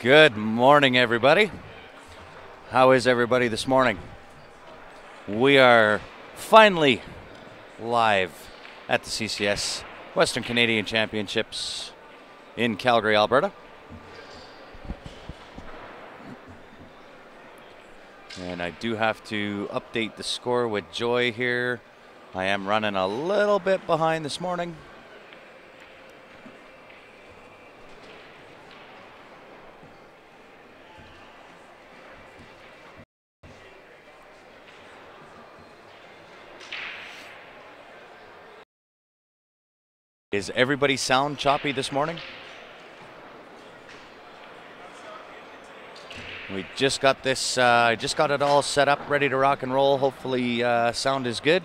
Good morning, everybody. How is everybody this morning? We are finally live at the CCS Western Canadian Championships in Calgary, Alberta. And I do have to update the score with Joy here. I am running a little bit behind this morning. Is everybody sound choppy this morning? We just got this, I just got it all set up, ready to rock and roll. Hopefully sound is good.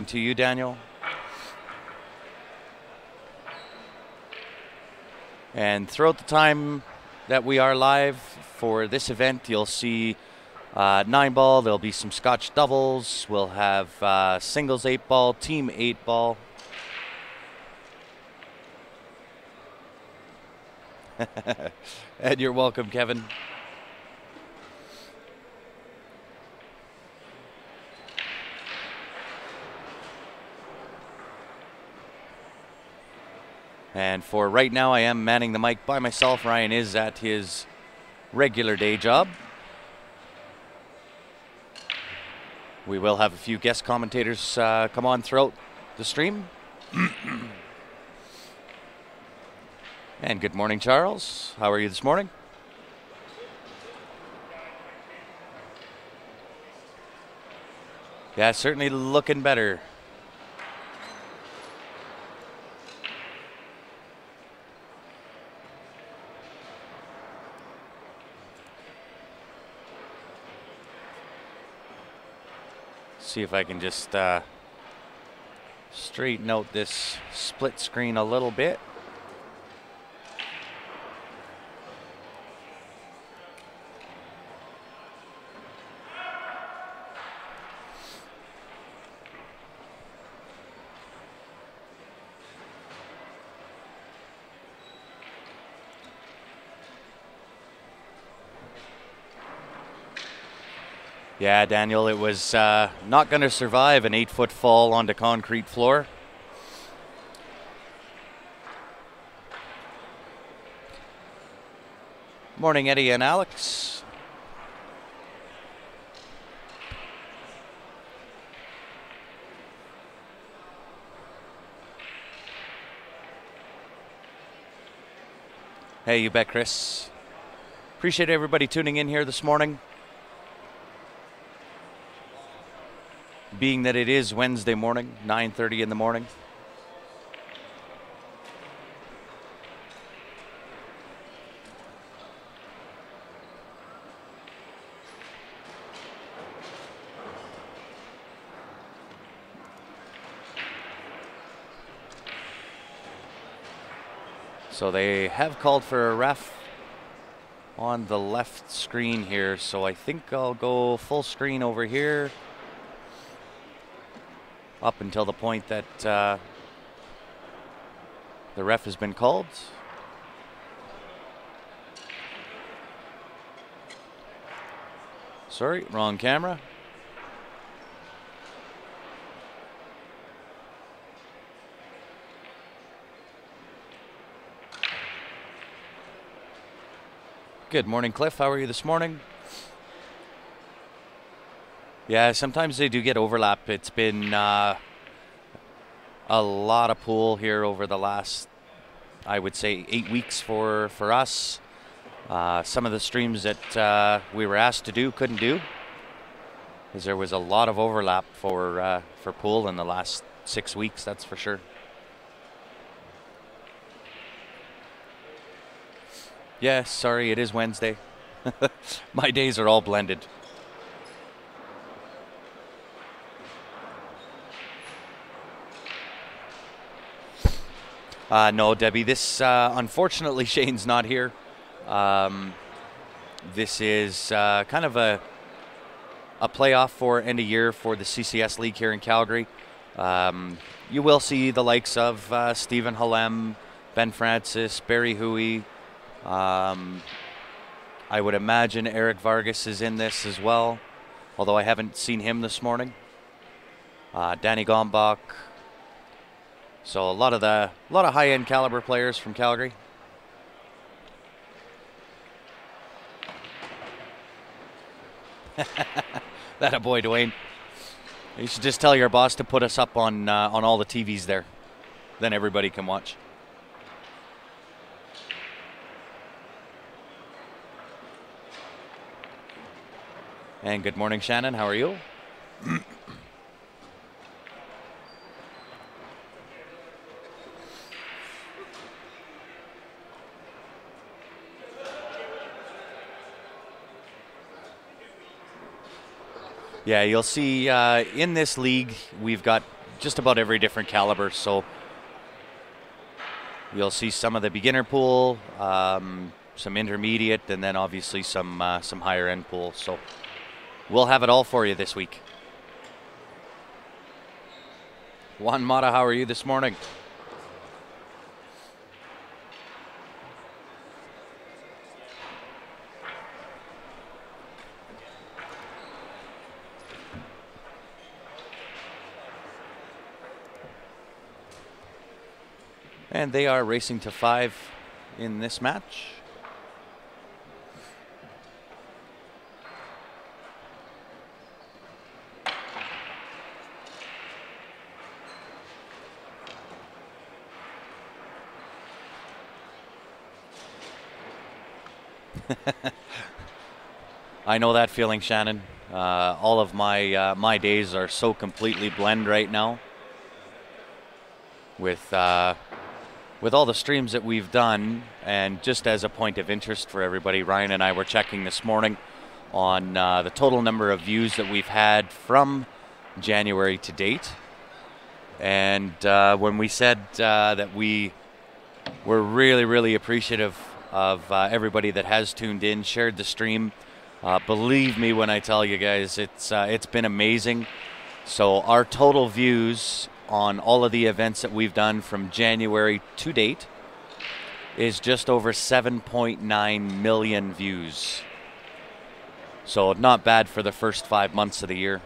To you, Daniel. And throughout the time that we are live for this event, you'll see 9-ball, there'll be some Scotch doubles, we'll have singles 8-ball, team 8-ball. And you're welcome, Kevin. And for right now, I am manning the mic by myself. Ryan is at his regular day job. We will have a few guest commentators come on throughout the stream. And good morning, Charles. How are you this morning? Yeah, certainly looking better. See if I can just straighten out this split screen a little bit. Yeah, Daniel, it was not going to survive an 8-foot fall onto concrete floor. Morning, Eddie and Alex. Hey, you bet, Chris. Appreciate everybody tuning in here this morning. Being that it is Wednesday morning, 9:30 in the morning. So they have called for a ref on the left screen here, so I think I'll go full screen over here. Up until the point that the ref has been called. Sorry, wrong camera. Good morning, Cliff. How are you this morning? Yeah, sometimes they do get overlap. It's been a lot of pool here over the last, I would say, 8 weeks for us. Some of the streams that we were asked to do couldn't do, because there was a lot of overlap for pool in the last 6 weeks, that's for sure. Yeah, sorry, it is Wednesday. My days are all blended. No, Debbie. This unfortunately Shane's not here. This is kind of a playoff for end of year for the CCS League here in Calgary. You will see the likes of Stephen Halem, Ben Francis, Barry Huey. I would imagine Eric Vargas is in this as well, although I haven't seen him this morning. Danny Gombach. So a lot of high-end caliber players from Calgary. That a boy, Dwayne. You should just tell your boss to put us up on all the TVs there. Then everybody can watch. And good morning, Shannon. How are you? Yeah, you'll see in this league we've got just about every different caliber. So you'll see some of the beginner pool, some intermediate, and then obviously some higher end pool. So we'll have it all for you this week. Juan Mata, how are you this morning? And they are racing to 5 in this match. I know that feeling, Shannon. All of my days are so completely blend right now with all the streams that we've done. And just as a point of interest for everybody, Ryan and I were checking this morning on the total number of views that we've had from January to date. And when we said that we were really, really appreciative of everybody that has tuned in, shared the stream, believe me when I tell you guys, it's been amazing. So our total views on all of the events that we've done from January to date is just over 7.9 million views. So not bad for the first 5 months of the year.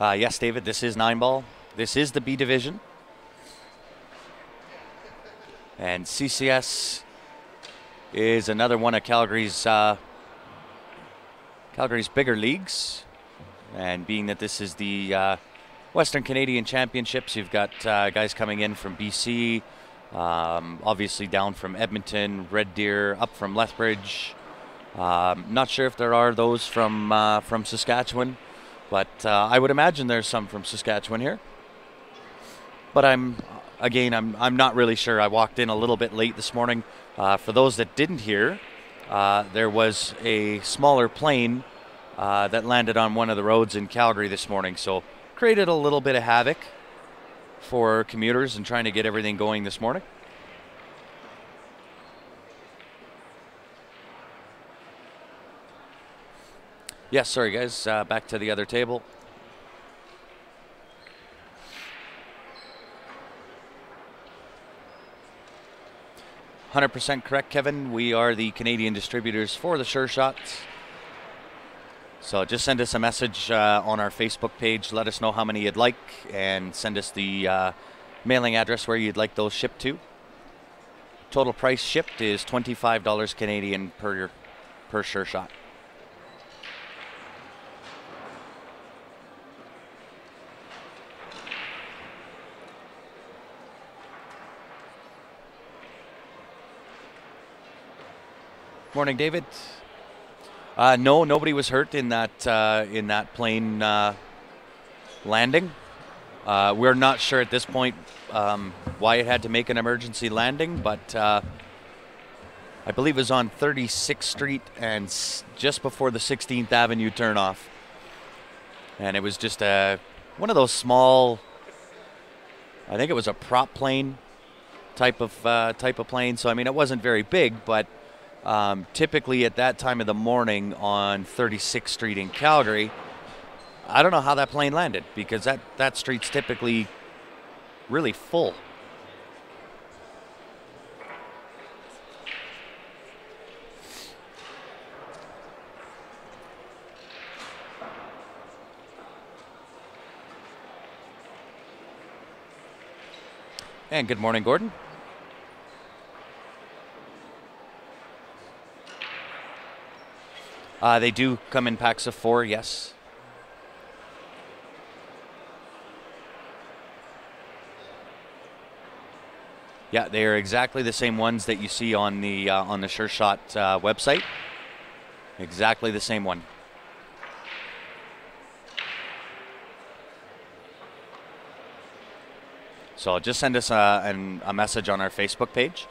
Yes, David, this is 9-ball. This is the B division. And CCS is another one of Calgary's bigger leagues. And being that this is the Western Canadian Championships, you've got guys coming in from BC, obviously down from Edmonton, Red Deer, up from Lethbridge. Not sure if there are those from Saskatchewan. But I would imagine there's some from Saskatchewan here. But I'm not really sure. I walked in a little bit late this morning. For those that didn't hear, there was a smaller plane that landed on one of the roads in Calgary this morning. So created a little bit of havoc for commuters and trying to get everything going this morning. Yes, sorry guys, back to the other table. "100% correct, Kevin. We are the Canadian distributors for the Sure Shots. So just send us a message on our Facebook page. Let us know how many you'd like and send us the mailing address where you'd like those shipped to. Total price shipped is $25 Canadian per Sure Shot. Morning, David. No, nobody was hurt in that plane landing. We're not sure at this point why it had to make an emergency landing, but I believe it was on 36th Street and just before the 16th Avenue turnoff. And it was just one of those small, I think it was a prop plane type of plane. So I mean, it wasn't very big, but typically at that time of the morning on 36th Street in Calgary, I don't know how that plane landed, because that street's typically really full. And good morning, Gordon. They do come in packs of 4, yes. Yeah, they are exactly the same ones that you see on the Sure Shot website. Exactly the same one. So just send us a message on our Facebook page.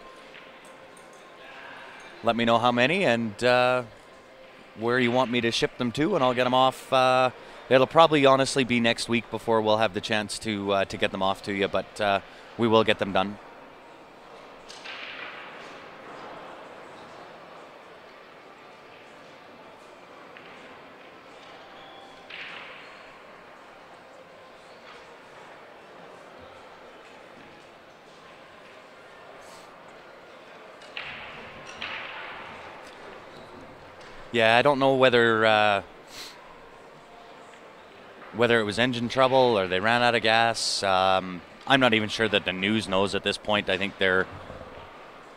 Let me know how many and where you want me to ship them to, and I'll get them off. It'll probably honestly be next week before we'll have the chance to get them off to you, but we will get them done. Yeah, I don't know whether it was engine trouble or they ran out of gas. I'm not even sure that the news knows at this point. I think they're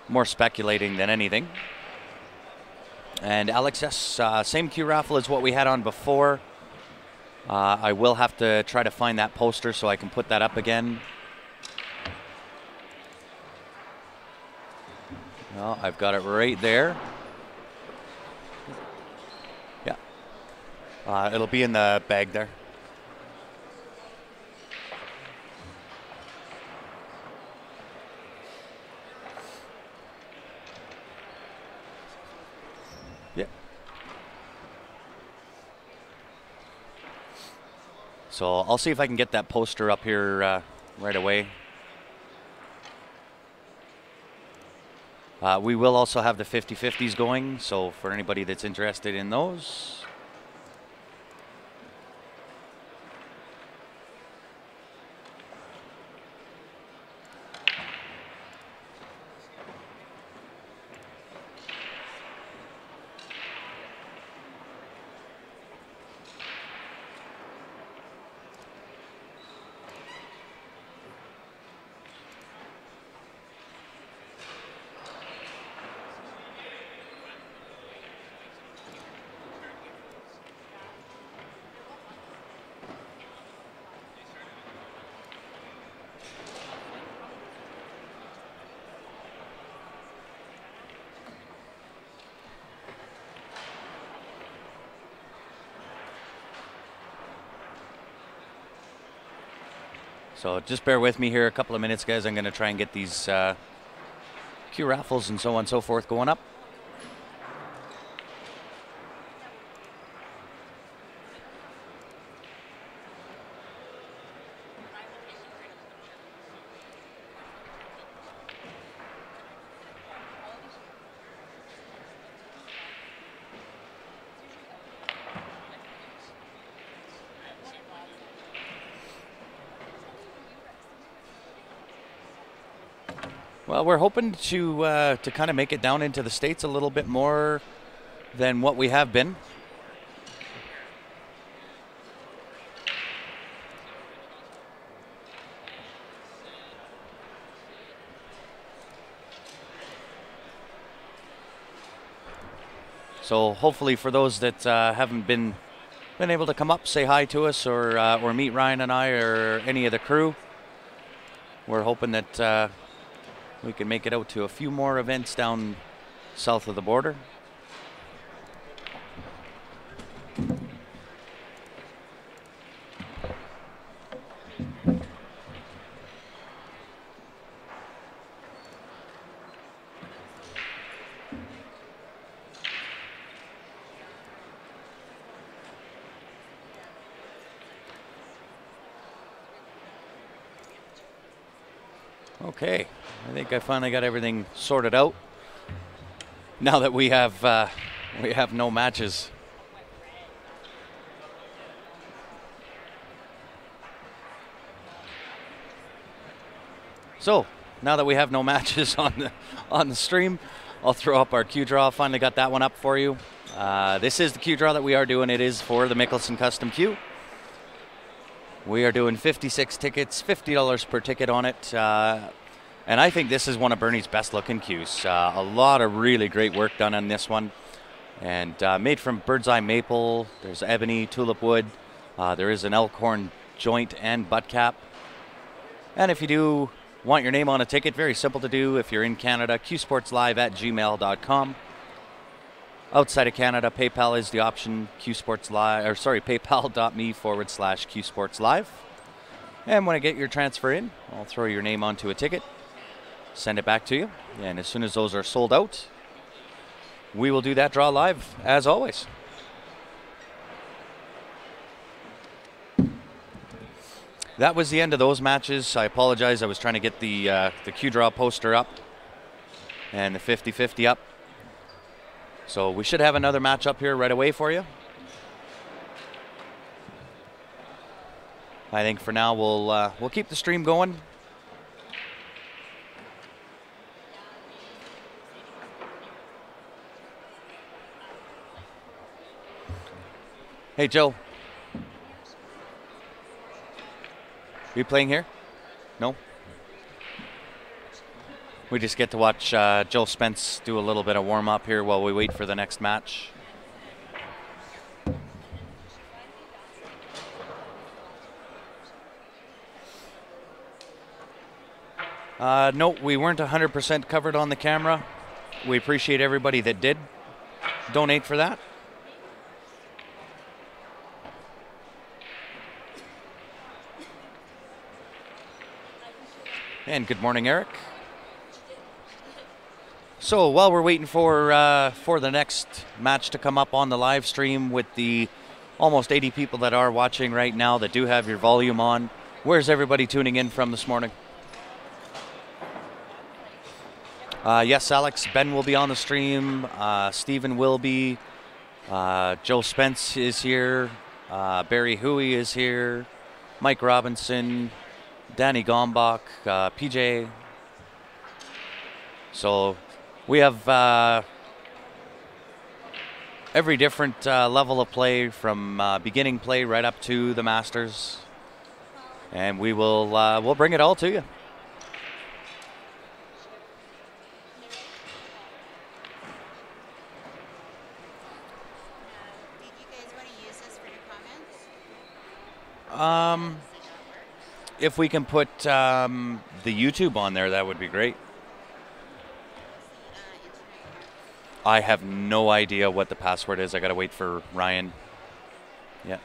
more speculating than anything. And Alex, yes, same Q raffle as what we had on before. I will have to try to find that poster so I can put that up again. Well, I've got it right there. It'll be in the bag there. Yeah. So I'll see if I can get that poster up here right away. We will also have the 50/50s going, so for anybody that's interested in those. So just bear with me here a couple of minutes, guys. I'm going to try and get these Q raffles and so on and so forth going up. Well, we're hoping to kind of make it down into the States a little bit more than what we have been. So hopefully for those that haven't been able to come up, say hi to us, or meet Ryan and I or any of the crew, we're hoping that we can make it out to a few more events down south of the border. Okay, I think I finally got everything sorted out. Now that we have no matches. So now that we have no matches on the stream, I'll throw up our Q draw. Finally got that one up for you. This is the Q draw that we are doing. It is for the Mickelson Custom Q. We are doing 56 tickets, $50 per ticket on it. And I think this is one of Bernie's best looking Qs. A lot of really great work done on this one. And made from bird's eye maple. There's ebony, tulip wood. There is an elkhorn joint and butt cap. And if you do want your name on a ticket, very simple to do. If you're in Canada, qsportslive@gmail.com. Outside of Canada, PayPal is the option. PayPal.me/qsportslive. And when I get your transfer in, I'll throw your name onto a ticket, send it back to you. And as soon as those are sold out, we will do that draw live, as always. That was the end of those matches. I apologize. I was trying to get the Q draw poster up and the 50-50 up. So we should have another match up here right away for you. I think for now we'll keep the stream going. Hey Joe, are you playing here? No? We just get to watch Joe Spence do a little bit of warm-up here while we wait for the next match. No, we weren't 100% covered on the camera. We appreciate everybody that did donate for that. And good morning, Eric. So while we're waiting for the next match to come up on the live stream with the almost 80 people that are watching right now that do have your volume on, where's everybody tuning in from this morning? Yes, Alex, Ben will be on the stream. Stephen will be. Joe Spence is here. Barry Huey is here. Mike Robinson. Danny Gombach. PJ. So we have every different level of play from beginning play right up to the Masters. And we will we'll bring it all to you. If we can put the YouTube on there, that would be great. I have no idea what the password is. I gotta wait for Ryan. Yeah.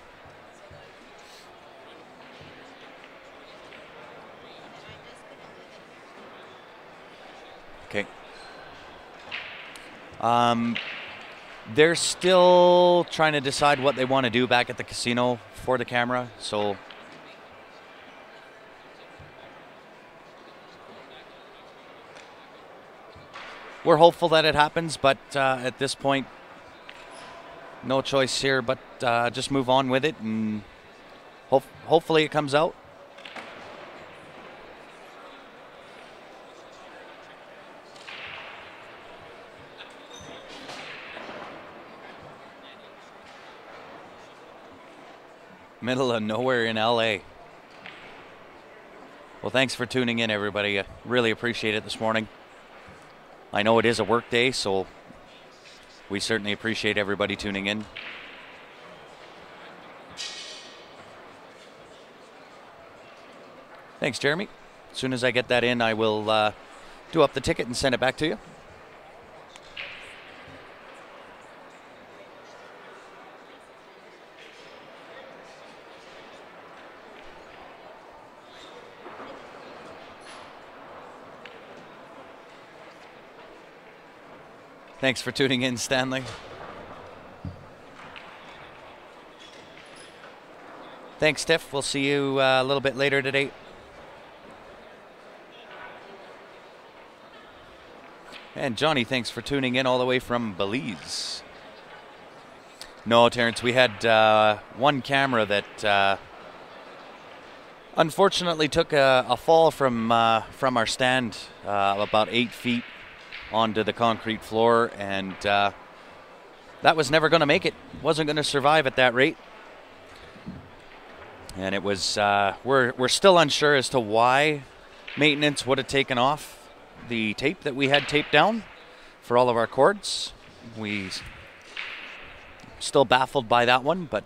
Okay. They're still trying to decide what they want to do back at the casino for the camera, so we're hopeful that it happens, but at this point, no choice here but just move on with it, and hopefully it comes out. Middle of nowhere in LA. Well, thanks for tuning in, everybody. I really appreciate it this morning. I know it is a work day, so we certainly appreciate everybody tuning in. Thanks, Jeremy. As soon as I get that in, I will do up the ticket and send it back to you. Thanks for tuning in, Stanley. Thanks, Tiff. We'll see you a little bit later today. And Johnny, thanks for tuning in all the way from Belize. No, Terrence, we had one camera that unfortunately took a fall from our stand about 8 feet onto the concrete floor, and that was never going to make it. Wasn't going to survive at that rate. And it was, we're still unsure as to why maintenance would have taken off the tape that we had taped down for all of our cords. We still baffled by that one, but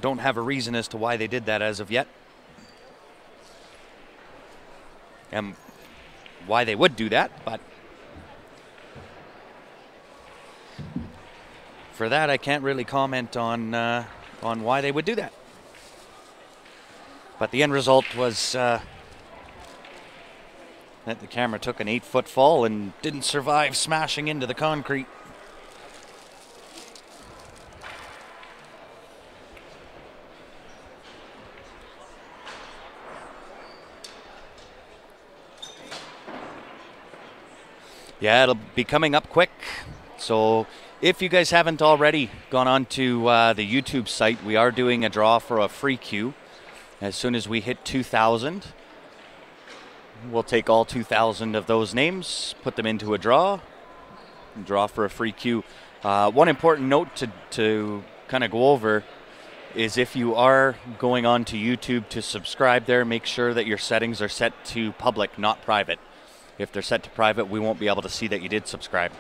don't have a reason as to why they did that as of yet. And why they would do that, but for that I can't really comment on why they would do that. But the end result was that the camera took an 8-foot fall and didn't survive smashing into the concrete. Yeah, it'll be coming up quick. So if you guys haven't already gone on to the YouTube site, we are doing a draw for a free queue. As soon as we hit 2,000, we'll take all 2,000 of those names, put them into a draw, and draw for a free queue. One important note to kind of go over is if you are going on to YouTube to subscribe there, make sure that your settings are set to public, not private. If they're set to private, we won't be able to see that you did subscribe.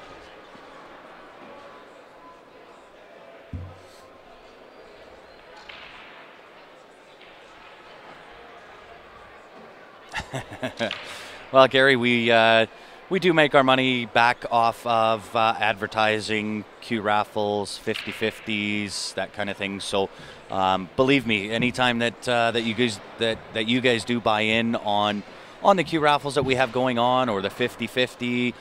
Well, Gary, we do make our money back off of advertising, Q raffles, 50/50s, that kind of thing. So believe me, anytime that you guys do buy in on the Q raffles that we have going on, or the 50/50,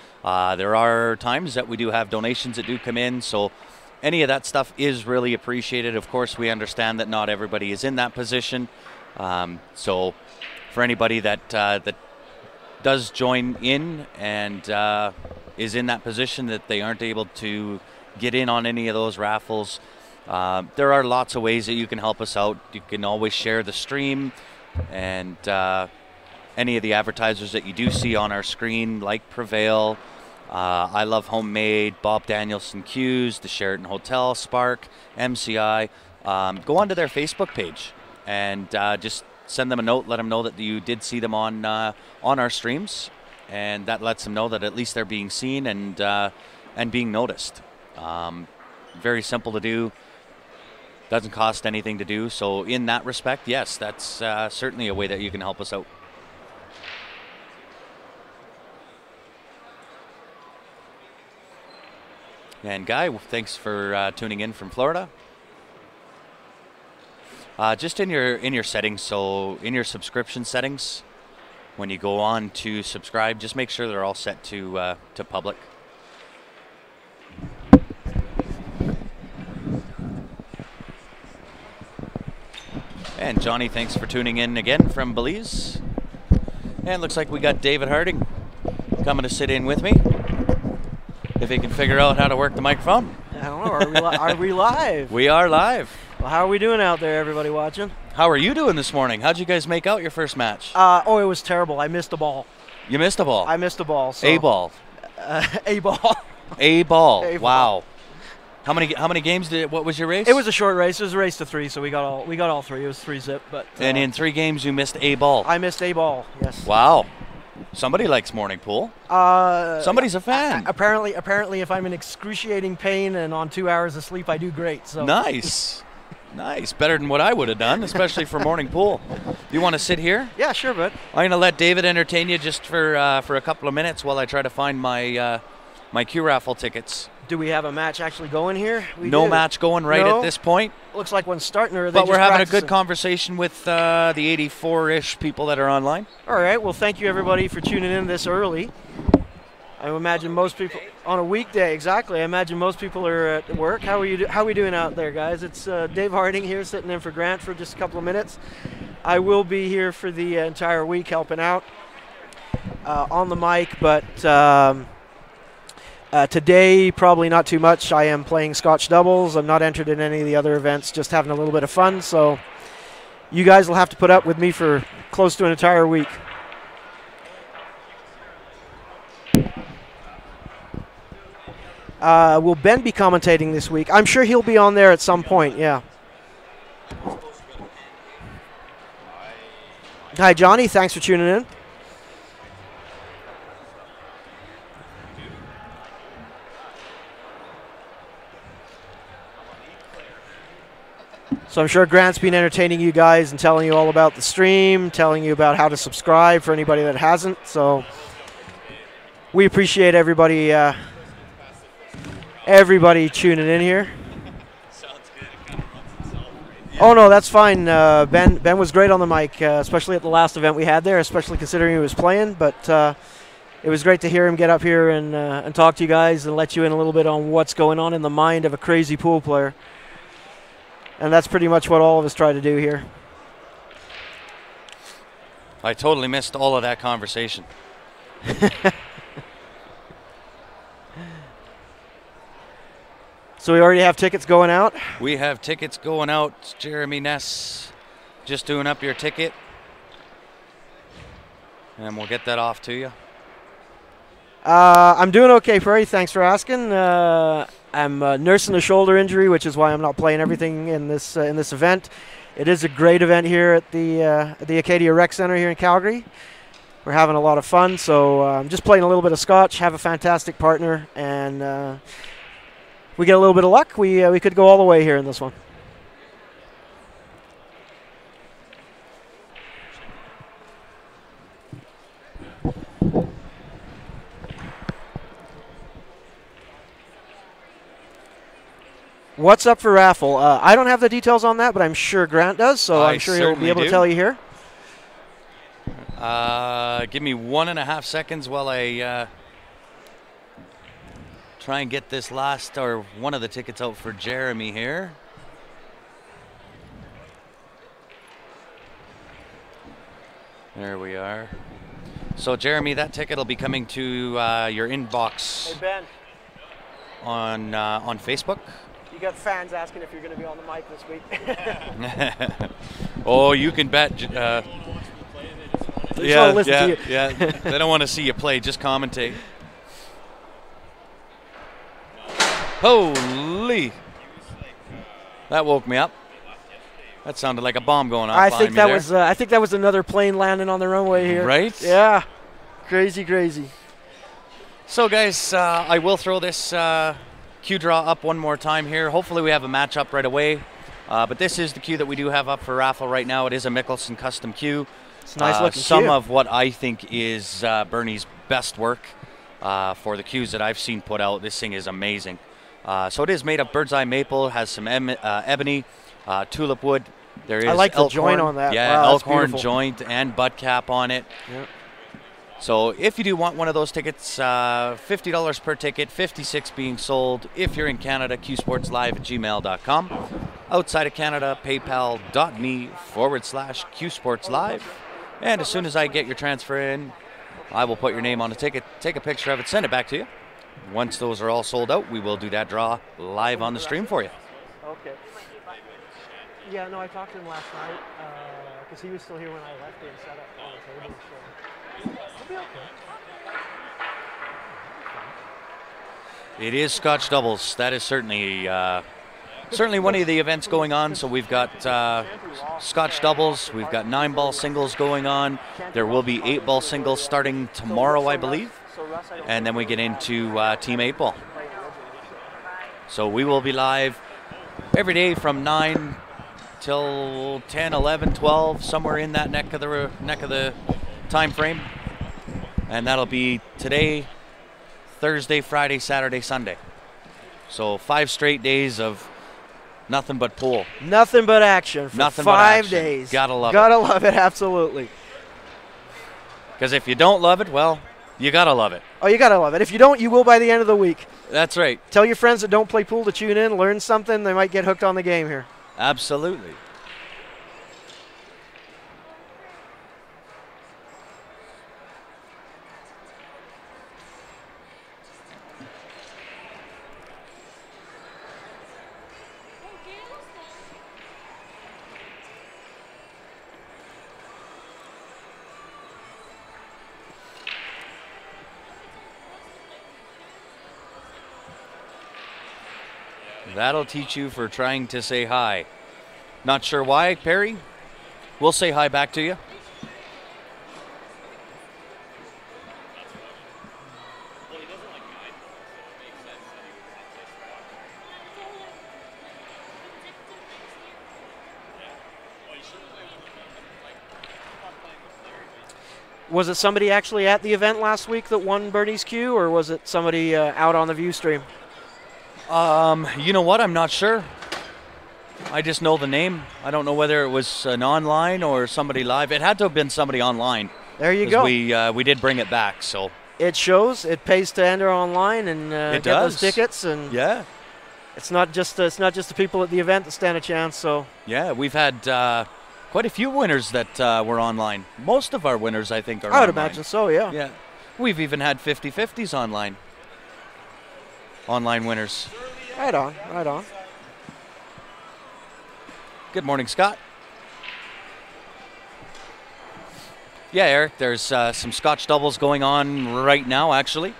there are times that we do have donations that do come in. So any of that stuff is really appreciated. Of course, we understand that not everybody is in that position. So for anybody that does join in and is in that position that they aren't able to get in on any of those raffles, there are lots of ways that you can help us out. You can always share the stream, and any of the advertisers that you do see on our screen, like Prevail, I Love Homemade, Bob Danielson Q's, the Sheraton Hotel, Spark, MCI, go onto their Facebook page and just send them a note, let them know that you did see them on our streams, and that lets them know that at least they're being seen and being noticed. Very simple to do, doesn't cost anything to do. So in that respect, yes, that's certainly a way that you can help us out. And Guy, thanks for tuning in from Florida. Just in your settings, so in your subscription settings, when you go on to subscribe, just make sure they're all set to public. And Johnny, thanks for tuning in again from Belize. And looks like we got David Harding coming to sit in with me, if he can figure out how to work the microphone. I don't know. Are we live? We are live. Well, how are we doing out there, everybody watching? How are you doing this morning? How'd you guys make out your first match? Oh, it was terrible. I missed a ball. You missed a ball? I missed a ball. So. A ball. A ball. A ball. A ball. Wow. How many games what was your race? It was a short race. It was a race to 3, so we got all 3. It was 3-zip, but and in 3 games you missed a ball. I missed a ball. Yes. Wow. Somebody likes morning pool. Somebody's a fan. Apparently, if I'm in excruciating pain and on 2 hours of sleep, I do great. So nice. Nice. Better than what I would have done, especially for morning pool. You want to sit here? Yeah, sure, bud. I'm going to let David entertain you just for a couple of minutes while I try to find my my Q raffle tickets. Do we have a match actually going here? No match going right at this point. Looks like one's starting, or but we're having a good conversation with the 84-ish people that are online. All right. Well, thank you everybody for tuning in this early. I imagine most people on a weekday, exactly. I imagine most people are at work. How are we doing out there, guys? It's Dave Harding here, sitting in for Grant for just a couple of minutes. I will be here for the entire week helping out. on the mic, but today probably not too much. I am playing Scotch doubles. I'm not entered in any of the other events, just having a little bit of fun. So you guys will have to put up with me for close to an entire week. Will Ben be commentating this week? I'm sure he'll be on there at some point, yeah. Hi, Johnny. Thanks for tuning in. So I'm sure Grant's been entertaining you guys and telling you all about the stream, telling you about how to subscribe for anybody that hasn't. So we appreciate everybody tuning in here. Oh, no, that's fine. Ben was great on the mic, especially at the last event we had there, especially considering he was playing. But it was great to hear him get up here and talk to you guys and let you in a little bit on what's going on in the mind of a crazy pool player. And that's pretty much what all of us try to do here. I totally missed all of that conversation. So we already have tickets going out? We have tickets going out. Jeremy Ness just doing up your ticket. And we'll get that off to you. I'm doing okay, Prairie. Thanks for asking. I'm nursing a shoulder injury, which is why I'm not playing everything in this event. It is a great event here at the Acadia Rec Center here in Calgary. We're having a lot of fun, so I'm just playing a little bit of Scotch, have a fantastic partner, and we get a little bit of luck. We could go all the way here in this one. What's up for raffle? I don't have the details on that, but I'm sure Grant does, so I'm sure he'll be able to tell you here. Give me 1.5 seconds while I try and get this last or one of the tickets out for Jeremy here. There we are. So Jeremy, that ticket will be coming to your inbox. Hey Ben. On Facebook. You got fans asking if you're going to be on the mic this week. Oh, you can bet. Yeah. They don't want to see you play, just commentate. Holy! That woke me up. That sounded like a bomb going off. I think that was another plane landing on the runway here. Right? Yeah. Crazy, crazy. So, guys, I will throw this cue draw up one more time here. Hopefully we have a match up right away. But this is the cue that we do have up for raffle right now. It is a Mickelson custom cue. It's a nice looking some cue. of what I think is Bernie's best work for the cues that I've seen put out. This thing is amazing. So it is made of bird's eye maple, has some ebony, tulip wood. There is I like the joint on that. Yeah, wow, elk horn joint and butt cap on it. Yep. So if you do want one of those tickets, $50 per ticket, 56 being sold. If you're in Canada, qsportslive@gmail.com. Outside of Canada, paypal.me/qsportslive. And as soon as I get your transfer in, I will put your name on the ticket, take a picture of it, send it back to you. Once those are all sold out, we will do that draw live on the stream for you. Okay. Yeah, no, I talked to him last night because he was still here when I left and set up on the table. So it'll be okay. It is Scotch doubles. That is certainly one of the events going on. So we've got Scotch doubles. We've got 9-ball singles going on. There will be 8-ball singles starting tomorrow, I believe. And then we get into Team 8-ball. So we will be live every day from 9 till 10, 11, 12, somewhere in that neck of the time frame. And that'll be today, Thursday, Friday, Saturday, Sunday. So 5 straight days of nothing but pool. Nothing but action for nothing 5 but action. days. Gotta love it. Gotta love it, absolutely. Because if you don't love it, well, you gotta love it. Oh, you gotta love it. If you don't, you will by the end of the week. That's right. Tell your friends that don't play pool to tune in, learn something. They might get hooked on the game here. Absolutely. That'll teach you for trying to say hi. Not sure why, Perry. We'll say hi back to you. Was it somebody actually at the event last week that won Bernie's Q, or was it somebody out on the view stream? You know what? I'm not sure. I just know the name. I don't know whether it was an online or somebody live. It had to have been somebody online. There you go. We did bring it back, so it shows. It pays to enter online and get those tickets. And yeah, it's not just the people at the event that stand a chance. So yeah, we've had quite a few winners that were online. Most of our winners, I think, are I would online. imagine so. Yeah. Yeah, we've even had 50-50s online. Online winners. Right on. Right on. Good morning, Scott. Yeah, Eric, there's some Scotch doubles going on right now, actually.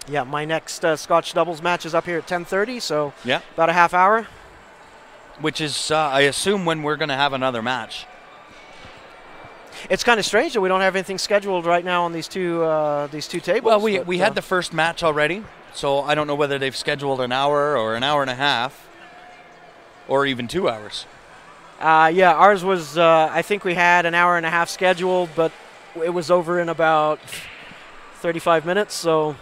Yeah, my next Scotch doubles match is up here at 10:30, so yeah, about a half hour. Which is, I assume, when we're going to have another match. It's kind of strange that we don't have anything scheduled right now on these two tables. Well, we had the first match already, so I don't know whether they've scheduled an hour or an hour and a half, or even 2 hours. Yeah, ours was, I think we had an hour and a half scheduled, but it was over in about 35 minutes, so.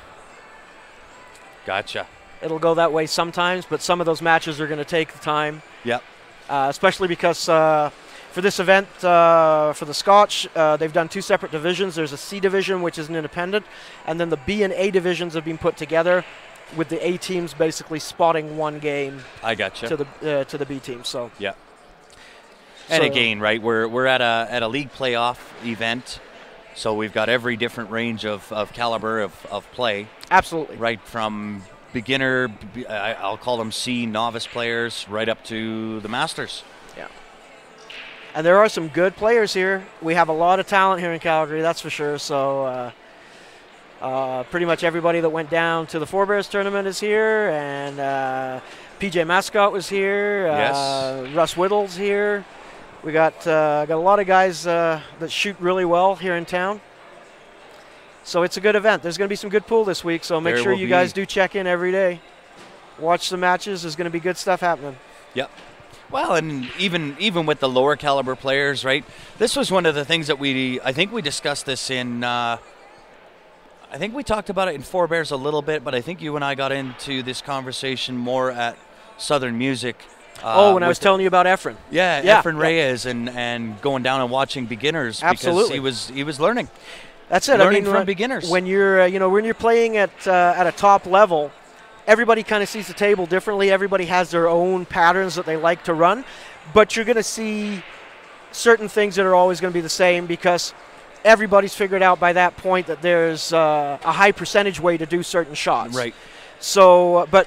Gotcha. It'll go that way sometimes, but some of those matches are going to take the time. Yep. Especially because for this event, for the Scotch, they've done two separate divisions. There's a C division, which is an independent, and then the B and A divisions have been put together, with the A teams basically spotting one game. I gotcha. To the B team. So. Yeah. And again, right, we're at a league playoff event, so we've got every different range of caliber of play. Absolutely. Right from beginner, I'll call them C novice players, right up to the masters. Yeah. And there are some good players here. We have a lot of talent here in Calgary, that's for sure. So pretty much everybody that went down to the Forebears tournament is here, and PJ Mascot was here. Yes. Russ Whittle's here. We got a lot of guys that shoot really well here in town. So it's a good event. There's going to be some good pool this week, so make sure you guys do check in every day. Watch the matches. There's going to be good stuff happening. Yep. Well, and even with the lower caliber players, right? This was one of the things that I think we discussed this in, I think we talked about it in Forebears a little bit, but I think you and I got into this conversation more at Southern Music. When I was telling you about Efren. Yeah, Efren Reyes and going down and watching beginners. Absolutely. Because he was learning. That's it. Learning from beginners. When you're when you're playing at a top level, everybody kind of sees the table differently. Everybody has their own patterns that they like to run, but you're going to see certain things that are always going to be the same because everybody's figured out by that point that there's a high percentage way to do certain shots. Right. So, but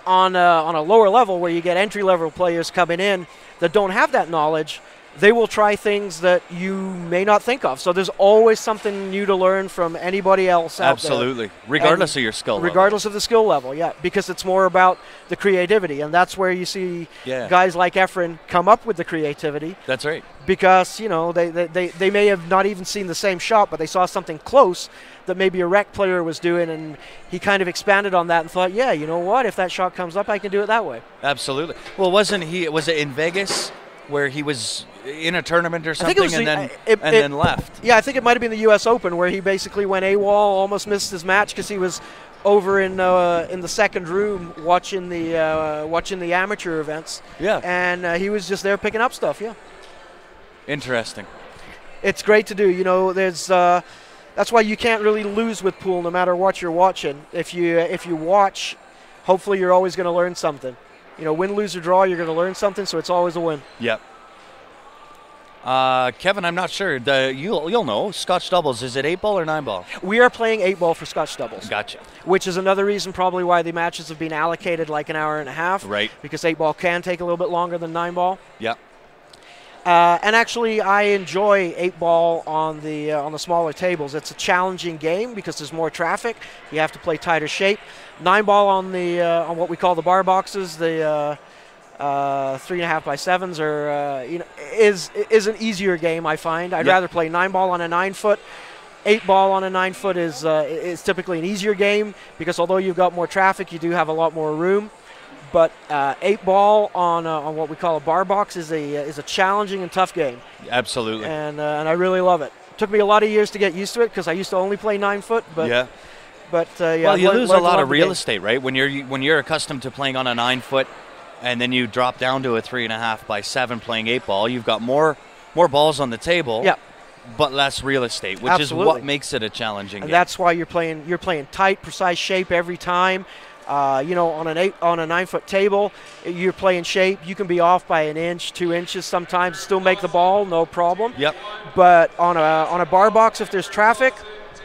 on a lower level where you get entry-level players coming in that don't have that knowledge, they will try things that you may not think of. So there's always something new to learn from anybody else out there. Absolutely. Regardless of your skill level. Regardless of the skill level, yeah. Because it's more about the creativity. And that's where you see guys like Efren come up with the creativity. That's right. Because, they may have not even seen the same shot, but they saw something close that maybe a rec player was doing, and he kind of expanded on that and thought, yeah, you know what? If that shot comes up, I can do it that way. Absolutely. Well, was it in Vegas where he was in a tournament or something and then left? Yeah, I think it might have been the U.S. Open where he basically went AWOL, almost missed his match because he was over in the second room watching the amateur events. Yeah. And he was just there picking up stuff, yeah. Interesting. It's great to do. There's that's why you can't really lose with pool no matter what you're watching. If you watch, hopefully you're always going to learn something. Win, lose, or draw, you're going to learn something, so it's always a win. Yep. Kevin, I'm not sure. You'll know. Scotch doubles, is it 8-ball or 9-ball? We are playing 8-ball for Scotch doubles. Gotcha. Which is another reason probably why the matches have been allocated like an hour and a half. Right. Because 8-ball can take a little bit longer than 9-ball. Yep. And actually, I enjoy 8-ball on the smaller tables. It's a challenging game because there's more traffic. You have to play tighter shape. 9-ball on what we call the bar boxes, the 3.5 by 7s, is an easier game. I find I'd rather play 9-ball on a 9-foot. 8-ball on a 9-foot is typically an easier game because although you've got more traffic, you do have a lot more room. But 8-ball on what we call a bar box is a challenging and tough game. Absolutely. And I really love it. Took me a lot of years to get used to it because I used to only play 9-foot. But yeah. But well, you lose a lot of real estate, right? When you're accustomed to playing on a 9-foot, and then you drop down to a 3.5 by 7 playing 8-ball, you've got more balls on the table. Yeah. But less real estate, which Absolutely. is what makes it a challenging game. And that's why you're playing tight, precise shape every time. On a 9-foot table, you're playing shape. You can be off by an inch, 2 inches sometimes, still make the ball, no problem. Yep. But on a bar box, if there's traffic,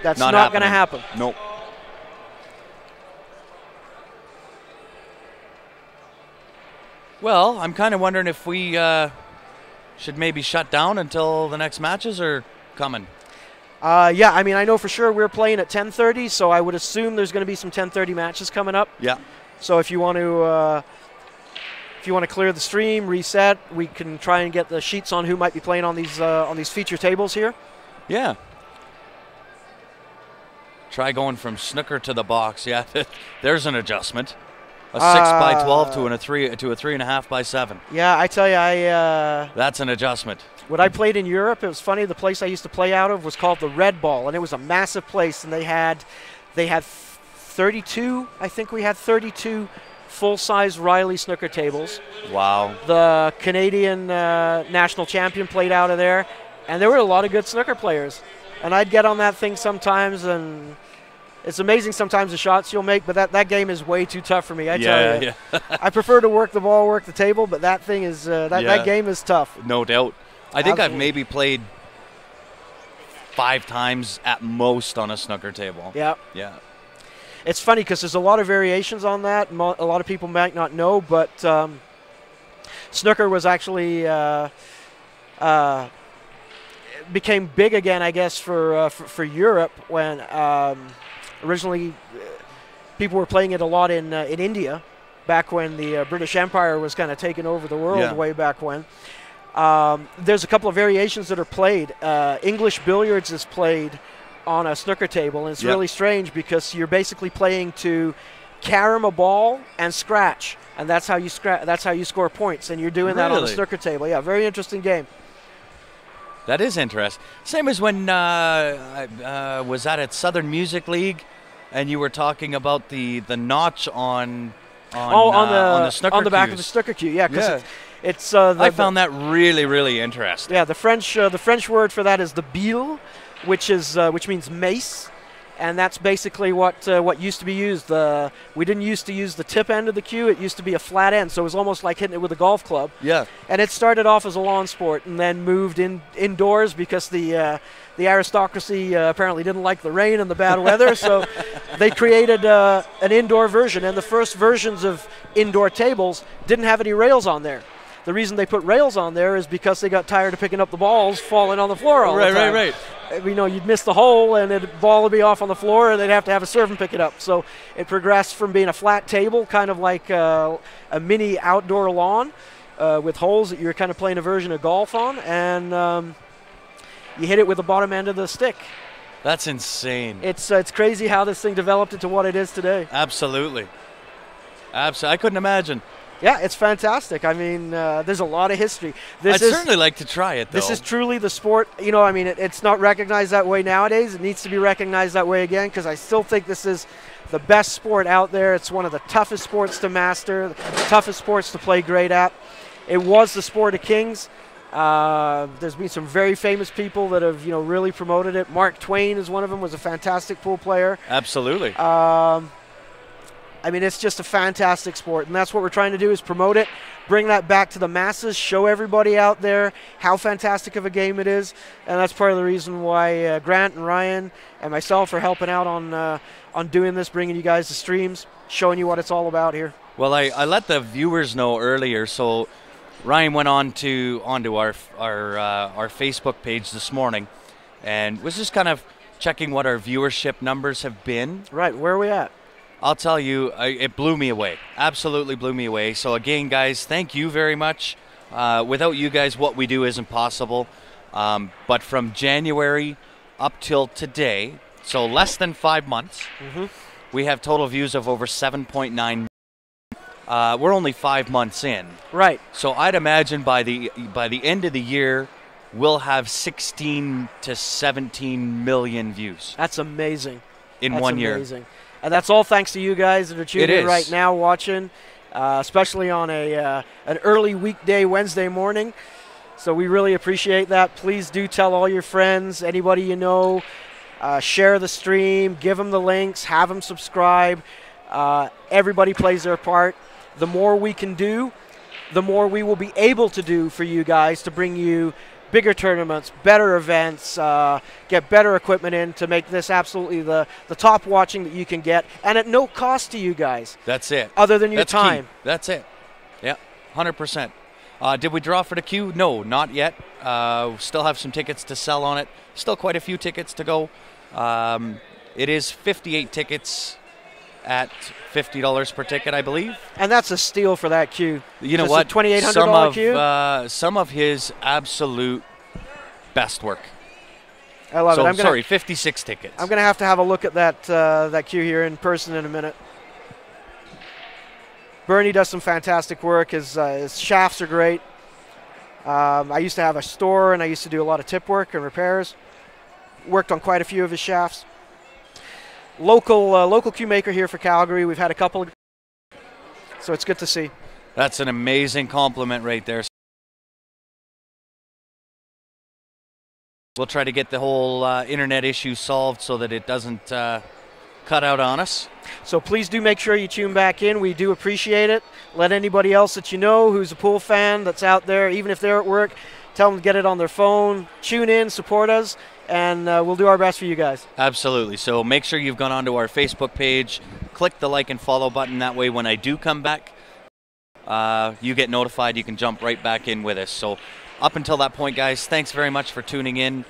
that's not going to happen. Nope. Well, I'm kind of wondering if we should maybe shut down until the next matches are coming. Yeah, I mean, I know for sure we're playing at 10:30, so I would assume there's going to be some 10:30 matches coming up. Yeah. So if you want to clear the stream, reset, we can try and get the sheets on who might be playing on these feature tables here. Yeah. Try going from snooker to the box. Yeah, there's an adjustment. A 6 by 12 to a 3.5 by 7. Yeah, I tell you, that's an adjustment. When I played in Europe, it was funny. The place I used to play out of was called the Red Ball, and it was a massive place. And they had 32. I think we had 32 full-size Riley snooker tables. Wow. The Canadian national champion played out of there, and there were a lot of good snooker players. And I'd get on that thing sometimes, and it's amazing sometimes the shots you'll make, but that game is way too tough for me. I tell you. Yeah. I prefer to work the ball, work the table, but that thing is that game is tough. No doubt. I think Absolutely. I've maybe played 5 times at most on a snooker table. Yeah. Yeah. It's funny because there's a lot of variations on that. A lot of people might not know, but snooker was actually became big again, I guess, for Europe when originally people were playing it a lot in India, back when the British Empire was kind of taking over the world way back when. There's a couple of variations that are played. English billiards is played on a snooker table, and it's really strange because you're basically playing to carom a ball and scratch, and that's how you score points, and you're doing that on the snooker table. Yeah, very interesting game. That is interesting. Same as when I was at Southern Music League, and you were talking about the notch on the snooker on the back cues. of the snooker cue. Yeah, because it's I found that really interesting. Yeah, the French word for that is the bille, which means mace, and that's basically what used to be used. We didn't used to use the tip end of the cue; it used to be a flat end, so it was almost like hitting it with a golf club. Yeah. And it started off as a lawn sport, and then moved indoors because the aristocracy apparently didn't like the rain and the bad weather, so they created an indoor version. And the first versions of indoor tables didn't have any rails on there. The reason they put rails on there is because they got tired of picking up the balls falling on the floor all the time. Right. You'd miss the hole, and the ball would be off on the floor, and they'd have to have a servant pick it up. So it progressed from being a flat table, kind of like a mini outdoor lawn with holes that you're kind of playing a version of golf on, and you hit it with the bottom end of the stick. That's insane. It's crazy how this thing developed into what it is today. Absolutely. I couldn't imagine. Yeah, it's fantastic. I mean, there's a lot of history. I'd certainly like to try it, though. This is truly the sport. It's not recognized that way nowadays. It needs to be recognized that way again because I still think this is the best sport out there. It's one of the toughest sports to master, the toughest sports to play great at. It was the sport of kings. There's been some very famous people that have, really promoted it. Mark Twain is one of them, was a fantastic pool player. Absolutely. It's just a fantastic sport, and that's what we're trying to do is promote it, bring that back to the masses, show everybody out there how fantastic of a game it is, and that's part of the reason why Grant and Ryan and myself are helping out on doing this, bringing you guys the streams, showing you what it's all about here. Well, I let the viewers know earlier, so Ryan went onto our Facebook page this morning, and was just kind of checking what our viewership numbers have been. Right, where are we at? I'll tell you, it blew me away. Absolutely blew me away. So again, guys, thank you very much. Without you guys, what we do isn't possible. But from January up till today, so less than 5 months, we have total views of over 7.9 million. We're only 5 months in. Right. So I'd imagine by the end of the year, we'll have 16 to 17 million views. That's amazing. In that's 1 year. Amazing. And that's all thanks to you guys that are tuning in right now watching, especially on an early weekday Wednesday morning. So we really appreciate that. Please do tell all your friends, anybody you know, share the stream, give them the links, have them subscribe. Everybody plays their part. The more we can do, the more we will be able to do for you guys to bring you bigger tournaments, better events, get better equipment in to make this absolutely the top watching that you can get, and at no cost to you guys. That's it. Other than your time. Key. That's it. Yeah, 100%. Did we draw for the queue? No, not yet. Still have some tickets to sell on it. Still quite a few tickets to go. It is 58 tickets at $50 per ticket, I believe. And that's a steal for that queue. You know what? $2,800 queue? Some of his absolute best work. I love it. 56 tickets. I'm going to have a look at that queue here in person in a minute. Bernie does some fantastic work. His shafts are great. I used to have a store, and I used to do a lot of tip work and repairs. Worked on quite a few of his shafts. Local cue maker here for Calgary. We've had a couple, so it's good to see. That's an amazing compliment right there. We'll try to get the whole internet issue solved so that it doesn't cut out on us. So please do make sure you tune back in. We do appreciate it. Let anybody else that you know who's a pool fan that's out there, even if they're at work, tell them to get it on their phone. Tune in, support us, and we'll do our best for you guys. Absolutely. So make sure you've gone onto our Facebook page, click the like and follow button. That way when I do come back, you get notified. You can jump right back in with us. So up until that point, guys, thanks very much for tuning in.